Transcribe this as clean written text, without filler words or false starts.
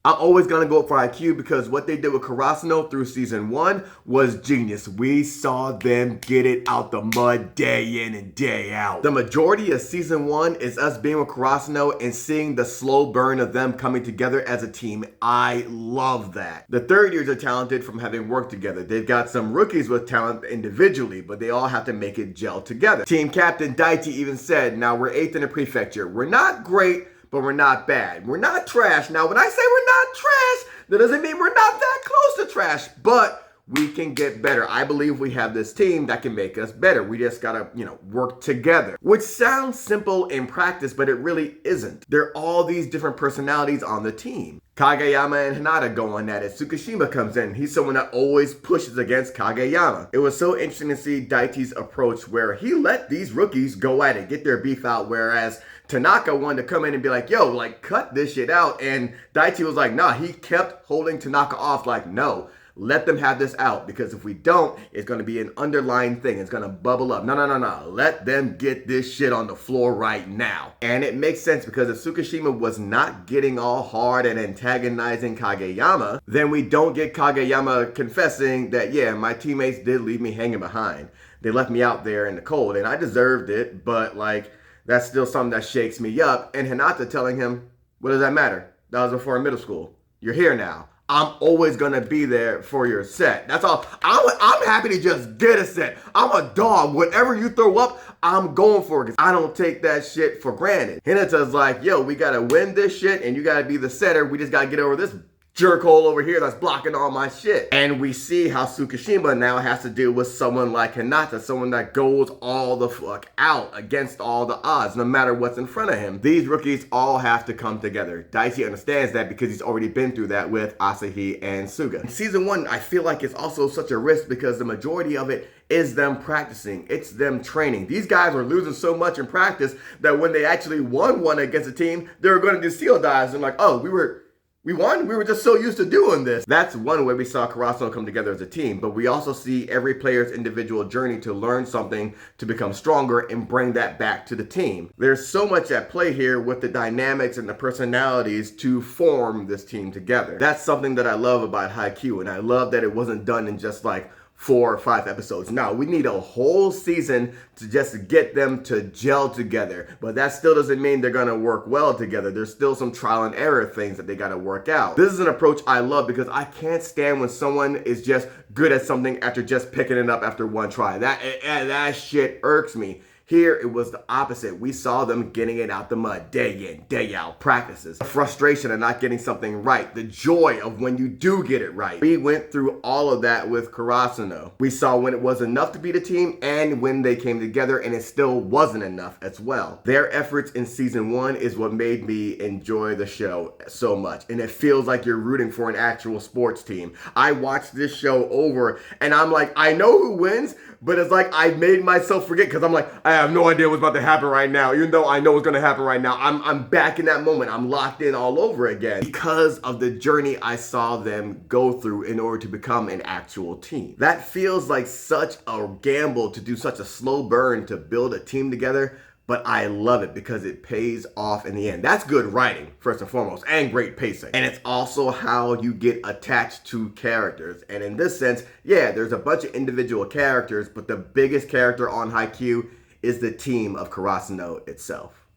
I'm always going to go for Haikyuu because what they did with Karasuno through season 1 was genius. We saw them get it out the mud day in and day out. The majority of season 1 is us being with Karasuno and seeing the slow burn of them coming together as a team. I love that. The third years are talented from having worked together. They've got some rookies with talent individually, but they all have to make it gel together. Team captain Daichi even said, now we're 8th in the prefecture. We're not great, but we're not bad. We're not trash. Now, when I say we're not trash, that doesn't mean we're not that close to trash, but we can get better. I believe we have this team that can make us better. We just gotta, work together. Which sounds simple in practice, but it really isn't. There are all these different personalities on the team. Kageyama and Hinata go on at it. Tsukishima comes in. He's someone that always pushes against Kageyama. It was so interesting to see Daichi's approach where he let these rookies go at it, get their beef out, whereas Tanaka wanted to come in and be like, yo, cut this shit out. And Daichi was like, nah, he kept holding Tanaka off like, no, let them have this out, because if we don't, it's going to be an underlying thing. It's going to bubble up. No. Let them get this shit on the floor right now. And it makes sense, because if Tsukishima was not getting all hard and antagonizing Kageyama, then we don't get Kageyama confessing that, yeah, my teammates did leave me hanging behind. They left me out there in the cold, and I deserved it, but that's still something that shakes me up. And Hinata telling him, what does that matter? That was before middle school. You're here now. I'm always going to be there for your set. That's all. I'm happy to just get a set. I'm a dog. Whatever you throw up, I'm going for it, because I don't take that shit for granted. Hinata's like, yo, we got to win this shit, and you got to be the setter. We just got to get over this jerkhole over here that's blocking all my shit. And we see how Tsukishima now has to deal with someone like Hinata, someone that goes all the fuck out against all the odds, no matter what's in front of him. These rookies all have to come together. Daichi understands that because he's already been through that with Asahi and Suga. In season 1, I feel like it's also such a risk because the majority of it is them practicing. It's them training. These guys were losing so much in practice that when they actually won one against a team, they were going to do seal dives and we won? We were just so used to doing this. That's one way we saw Karasuno come together as a team, but we also see every player's individual journey to learn something, to become stronger, and bring that back to the team. There's so much at play here with the dynamics and the personalities to form this team together. That's something that I love about Haikyuu, and I love that it wasn't done in just 4 or 5 episodes. Now, we need a whole season to just get them to gel together. But that still doesn't mean they're gonna work well together. There's still some trial and error things that they gotta work out. This is an approach I love because I can't stand when someone is just good at something after just picking it up after one try. That shit irks me. Here, it was the opposite. We saw them getting it out the mud, day in, day out, practices. The frustration of not getting something right. The joy of when you do get it right. We went through all of that with Karasuno. We saw when it was enough to beat a team and when they came together and it still wasn't enough as well. Their efforts in season 1 is what made me enjoy the show so much. And it feels like you're rooting for an actual sports team. I watched this show over and I'm like, I know who wins, but it's like I made myself forget because I'm like, I have no idea what's about to happen right now. Even though I know what's going to happen right now, I'm back in that moment. I'm locked in all over again because of the journey I saw them go through in order to become an actual team. That feels like such a gamble to do such a slow burn to build a team together, but I love it because it pays off in the end. That's good writing, first and foremost, and great pacing. And it's also how you get attached to characters. And in this sense, yeah, there's a bunch of individual characters, but the biggest character on Haikyuu is the team of Karasuno itself.